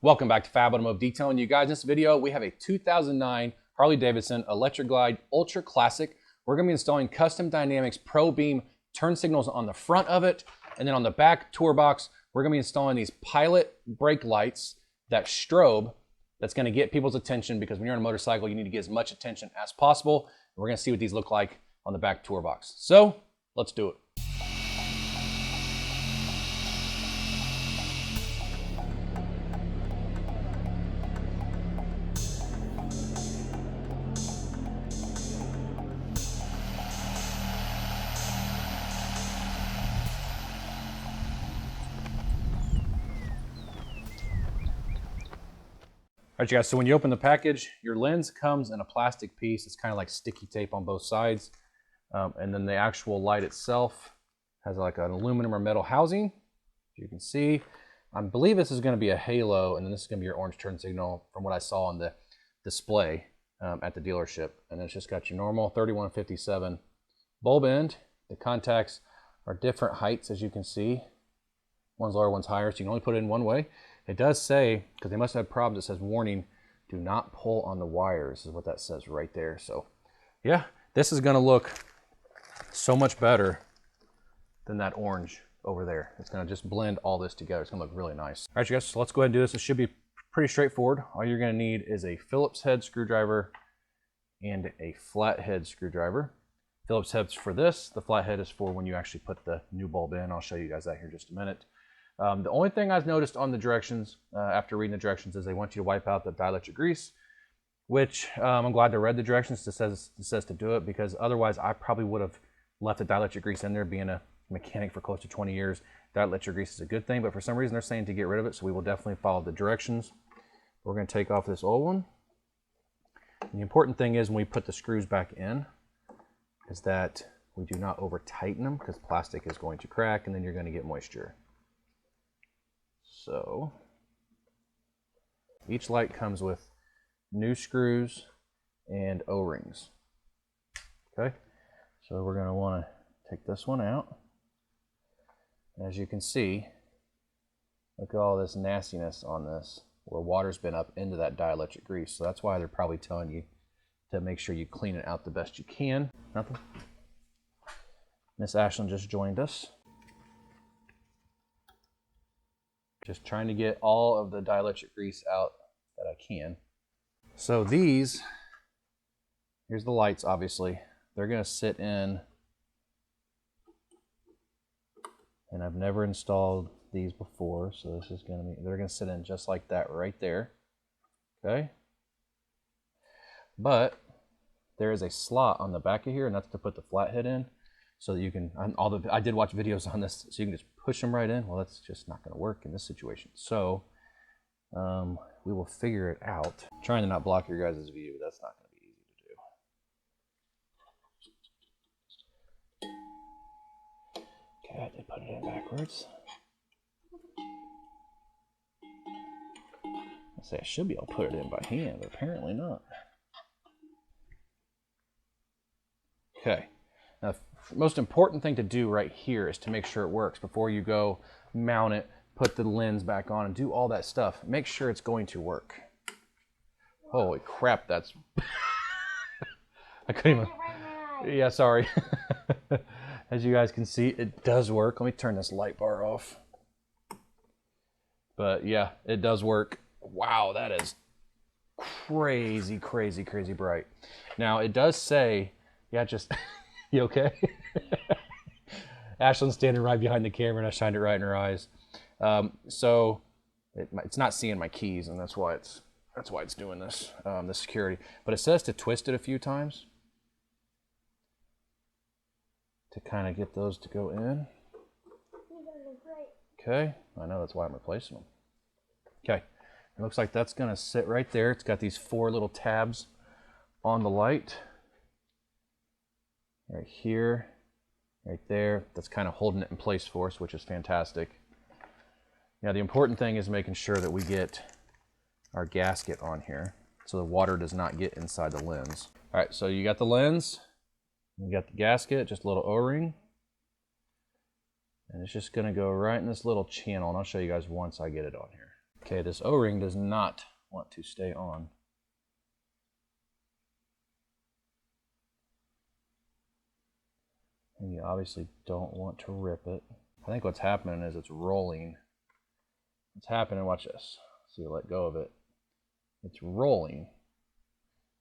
Welcome back to Fab Automotive Detailing. You guys, in this video, we have a 2009 Harley Davidson Electra Glide Ultra Classic. We're gonna be installing Custom Dynamics Pro Beam turn signals on the front of it. And then on the back tour box, we're gonna be installing these Pilot brake lights that strobe. That's gonna get people's attention because when you're on a motorcycle, you need to get as much attention as possible. And we're gonna see what these look like on the back tour box. So let's do it. All right, you guys, so when you open the package, your lens comes in a plastic piece. It's kind of like sticky tape on both sides. And then the actual light itself has like an aluminum or metal housing. You can see, I believe this is gonna be a halo, and then this is gonna be your orange turn signal from what I saw on the display at the dealership. And it's just got your normal 3157 bulb end. The contacts are different heights, as you can see. One's lower, one's higher, so you can only put it in one way. It does say, because they must have problems, it says warning, do not pull on the wires, is what that says right there. So yeah, this is gonna look so much better than that orange over there. It's gonna just blend all this together. It's gonna look really nice. All right, you guys, so let's go ahead and do this. It should be pretty straightforward. All you're gonna need is a Phillips head screwdriver and a flathead screwdriver. Phillips head's for this. The flathead is for when you actually put the new bulb in. I'll show you guys that here in just a minute. The only thing I've noticed on the directions, after reading the directions, is they want you to wipe out the dielectric grease, which I'm glad they read the directions. It says to do it, because otherwise I probably would have left the dielectric grease in there. Being a mechanic for close to 20 years, dielectric grease is a good thing, but for some reason they're saying to get rid of it, so we will definitely follow the directions. We're going to take off this old one. And the important thing is when we put the screws back in is that we do not over tighten them, because plastic is going to crack and then you're going to get moisture. So each light comes with new screws and O-rings. Okay, so we're going to want to take this one out. As you can see, look at all this nastiness on this, where water's been up into that dielectric grease. So that's why they're probably telling you to make sure you clean it out the best you can. Nothing. Miss Ashlyn just joined us. Just trying to get all of the dielectric grease out that I can. So these, here's the lights, obviously. They're gonna sit in, and I've never installed these before, so this is gonna be, they're gonna sit in just like that right there, okay? But there is a slot on the back of here, and that's to put the flathead in, so that you can, I did watch videos on this, so you can just push them right in. Well, that's just not going to work in this situation. So we will figure it out. I'm trying to not block your guys' view, but that's not going to be easy to do. Okay, I did put it in backwards. I say I should be able to put it in by hand, but apparently not. Okay. Now, the most important thing to do right here is to make sure it works before you go mount it, put the lens back on, and do all that stuff. Make sure it's going to work. Holy crap, that's... I couldn't even... Yeah, sorry. As you guys can see, it does work. Let me turn this light bar off. But yeah, it does work. Wow, that is crazy, crazy, crazy bright. Now, it does say, yeah, just... You okay? Ashlyn's standing right behind the camera, and I shined it right in her eyes. So it's not seeing my keys, and that's why it's doing this, the security. But it says to twist it a few times to kind of get those to go in. Okay, I know, that's why I'm replacing them. Okay, it looks like that's going to sit right there. It's got these 4 little tabs on the light. Right here, right there. That's kind of holding it in place for us, which is fantastic. Now, the important thing is making sure that we get our gasket on here so the water does not get inside the lens. All right, so you got the lens, you got the gasket, just a little O-ring. And it's just gonna go right in this little channel, and I'll show you guys once I get it on here. Okay, this O-ring does not want to stay on. And you obviously don't want to rip it. I think what's happening is it's rolling. What's happening, watch this. So you let go of it. It's rolling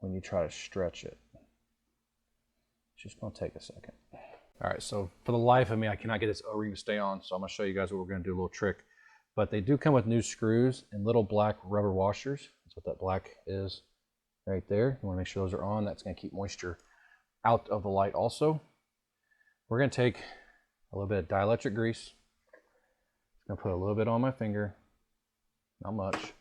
when you try to stretch it. It's just gonna take a second. All right, so for the life of me, I cannot get this O-ring to stay on, so I'm gonna show you guys what we're gonna do, a little trick. But they do come with new screws and little black rubber washers. That's what that black is right there. You wanna make sure those are on. That's gonna keep moisture out of the light also. We're gonna take a little bit of dielectric grease. I'm gonna put a little bit on my finger, not much.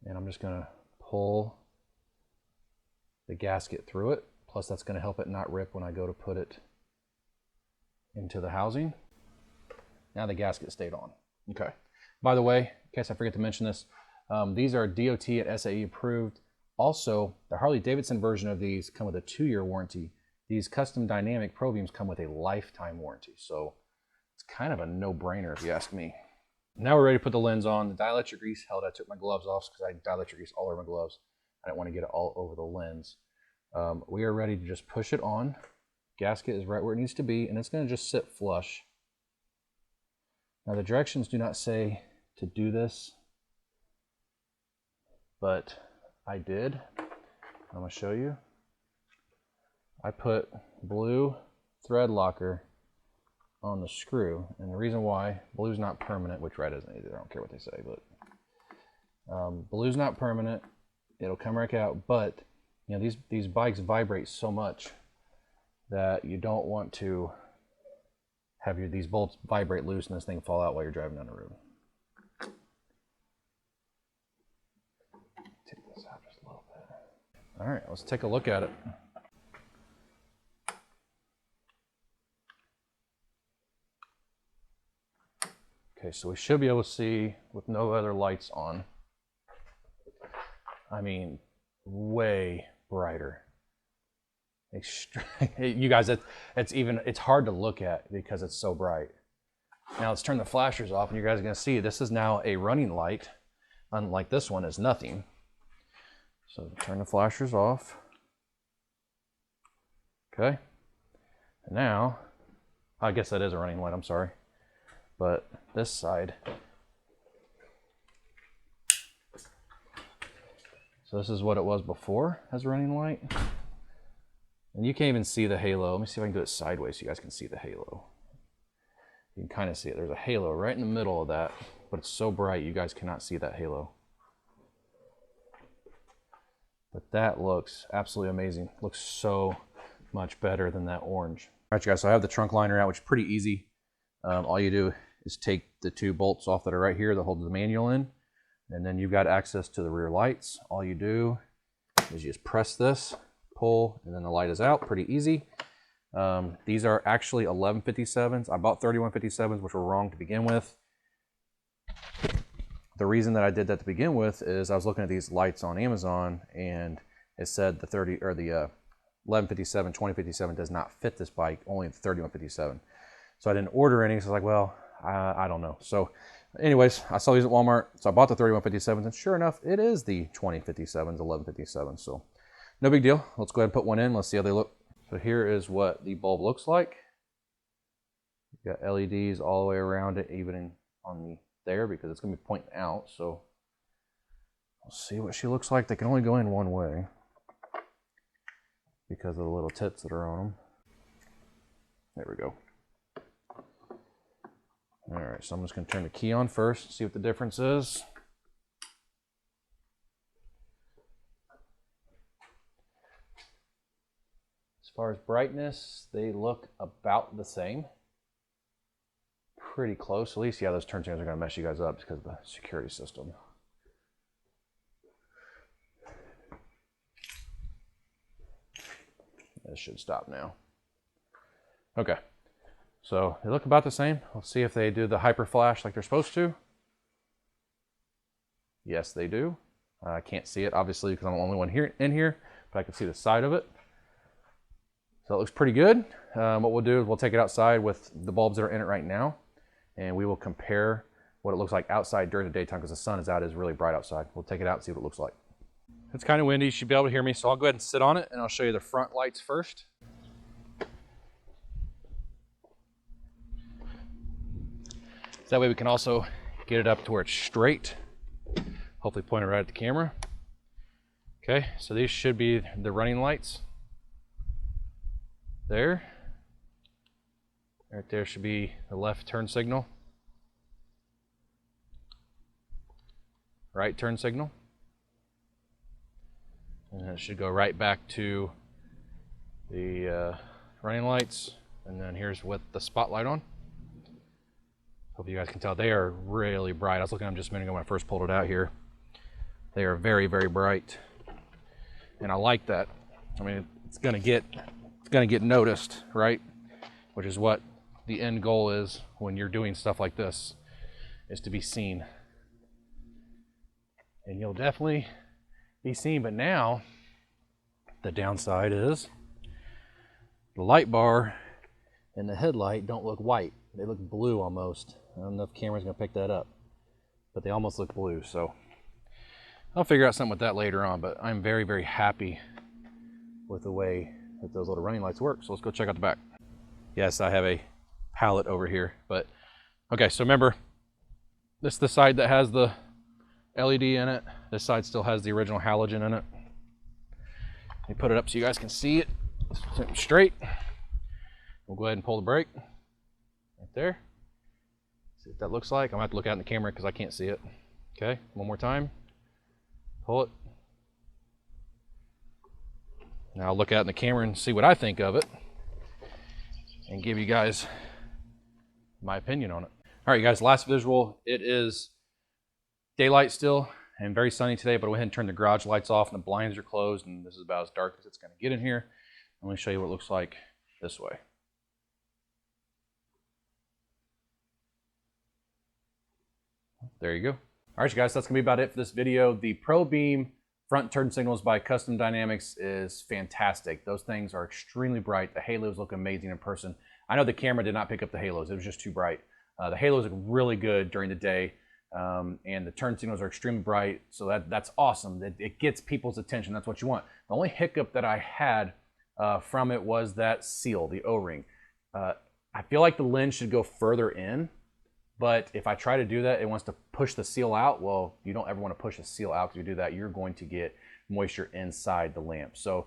And I'm just gonna pull the gasket through it. Plus that's gonna help it not rip when I go to put it into the housing. Now the gasket stayed on. Okay. By the way, in case I forget to mention this, these are DOT and SAE approved. Also, the Harley Davidson version of these come with a 2-year warranty. These custom dynamic Pro Beams come with a lifetime warranty. So it's kind of a no-brainer if you ask me. Now we're ready to put the lens on. The dielectric grease held. I took my gloves off because I had dielectric grease all over my gloves. I didn't want to get it all over the lens. We are ready to just push it on. Gasket is right where it needs to be, and it's going to just sit flush. Now the directions do not say to do this, but I did. I'm going to show you. I put blue thread locker on the screw, and the reason why, blue's not permanent, which red isn't either, I don't care what they say, but blue's not permanent, it'll come right out, but you know, these bikes vibrate so much that you don't want to have these bolts vibrate loose and this thing fall out while you're driving down the road. Take this out just a little bit. All right, let's take a look at it. Okay, so we should be able to see with no other lights on. I mean, way brighter. You guys, it's hard to look at because it's so bright. Now let's turn the flashers off and you guys are gonna see this is now a running light. Unlike this one is nothing. So turn the flashers off. Okay. And now, I guess that is a running light, I'm sorry. But this side, so this is what it was before as a running light. And you can't even see the halo. Let me see if I can do it sideways so you guys can see the halo. You can kind of see it. There's a halo right in the middle of that, but it's so bright you guys cannot see that halo. But that looks absolutely amazing. Looks so much better than that orange. All right, you guys, so I have the trunk liner out, which is pretty easy. All you do is take the 2 bolts off that are right here that hold the manual in, and then you've got access to the rear lights. All you do is you just press this, pull, and then the light is out. Pretty easy. These are actually 1157s. I bought 3157s, which were wrong to begin with. The reason that I did that to begin with is I was looking at these lights on Amazon, and it said the 1157, 2057 does not fit this bike, only the 3157. So I didn't order any, so I was like, well, I don't know. So anyways, I saw these at Walmart, so I bought the 3157s, and sure enough, it is the 2057s, 1157s. So no big deal. Let's go ahead and put one in. Let's see how they look. So here is what the bulb looks like. You've got LEDs all the way around it, even on there, because it's going to be pointing out. So we'll see what she looks like. They can only go in one way because of the little tips that are on them. There we go. All right, so I'm just going to turn the key on first, see what the difference is. As far as brightness, they look about the same. Pretty close, at least. Yeah, those turn signals are going to mess you guys up because of the security system. This should stop now. Okay. So they look about the same. Let's see if they do the hyper flash like they're supposed to. Yes, they do. I can't see it obviously because I'm the only one in here, but I can see the side of it. So it looks pretty good. What we'll do is we'll take it outside with the bulbs that are in it right now, and we will compare what it looks like outside during the daytime, because the sun is out, is really bright outside. We'll take it out and see what it looks like. It's kind of windy, you should be able to hear me, so I'll go ahead and sit on it and I'll show you the front lights first. So that way we can also get it up to where it's straight. Hopefully point it right at the camera. Okay, so these should be the running lights. There. Right there should be the left turn signal. Right turn signal. And then it should go right back to the running lights. And then here's with the spotlight on. Hope you guys can tell they are really bright. I was looking at them just a minute ago when I first pulled it out here. They are very, very bright. And I like that. I mean, it's gonna get noticed, right? Which is what the end goal is when you're doing stuff like this, is to be seen. And you'll definitely be seen, but now the downside is the light bar and the headlight don't look white. They look blue almost. I don't know if the camera's gonna pick that up, but they almost look blue. So I'll figure out something with that later on, but I'm very, very happy with the way that those little running lights work. So let's go check out the back. Yes, I have a pallet over here, but okay, so remember, this is the side that has the LED in it. This side still has the original halogen in it. Let me put it up so you guys can see it straight. We'll go ahead and pull the brake right there. See what that looks like. I'm gonna have to look out in the camera because I can't see it. Okay, one more time. Pull it. Now I'll look out in the camera and see what I think of it and give you guys my opinion on it. All right, you guys, last visual. It is daylight still and very sunny today, but I went ahead and turned the garage lights off and the blinds are closed, and this is about as dark as it's going to get in here. Let me show you what it looks like this way. There you go. All right, you guys, that's going to be about it for this video. The Pro Beam front turn signals by Custom Dynamics is fantastic. Those things are extremely bright. The halos look amazing in person. I know the camera did not pick up the halos. It was just too bright. The halos look really good during the day, and the turn signals are extremely bright, so that's awesome. It gets people's attention. That's what you want. The only hiccup that I had from it was that seal, the O-ring. I feel like the lens should go further in, but if I try to do that, it wants to push the seal out. Well, you don't ever want to push the seal out, because if you do that, you're going to get moisture inside the lamp. So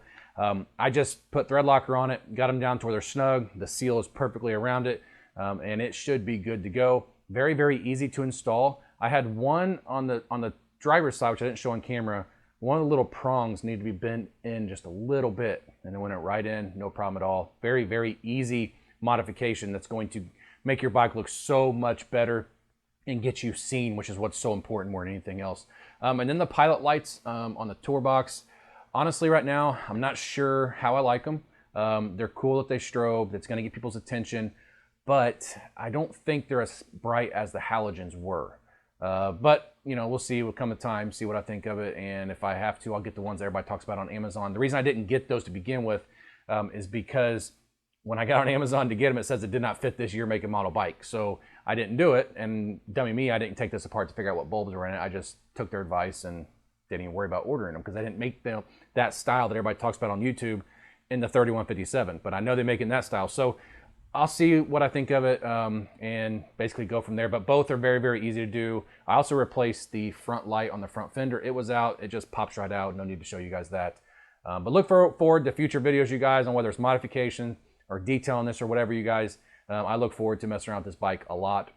I just put thread locker on it, got them down to where they're snug. The seal is perfectly around it, and it should be good to go. Very, very easy to install. I had one on the driver's side, which I didn't show on camera. One of the little prongs needed to be bent in just a little bit, and then went it right in, no problem at all. Very, very easy modification that's going to make your bike look so much better and get you seen, which is what's so important more than anything else. And then the Pilot lights on the tour box. Honestly, right now, I'm not sure how I like them. They're cool that they strobe. It's going to get people's attention, but I don't think they're as bright as the halogens were. But, you know, we'll see. Will come a time, see what I think of it, and if I have to, I'll get the ones that everybody talks about on Amazon. The reason I didn't get those to begin with is because when I got on Amazon to get them, it says it did not fit this year, make, and model bike. So I didn't do it, and dummy me, I didn't take this apart to figure out what bulbs were in it. I just took their advice and didn't even worry about ordering them, because I didn't make them that style that everybody talks about on YouTube in the 3157, but I know they make it in that style. So I'll see what I think of it and basically go from there. But both are very, very easy to do. I also replaced the front light on the front fender. It was out. It just pops right out. No need to show you guys that. But look forward to future videos, you guys, on whether it's modification or detail on this or whatever, you guys. I look forward to messing around with this bike a lot,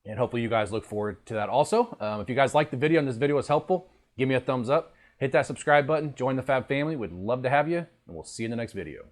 and hopefully you guys look forward to that also. If you guys like the video and this video was helpful, give me a thumbs up, hit that subscribe button, join the Fab family. We'd love to have you, and we'll see you in the next video.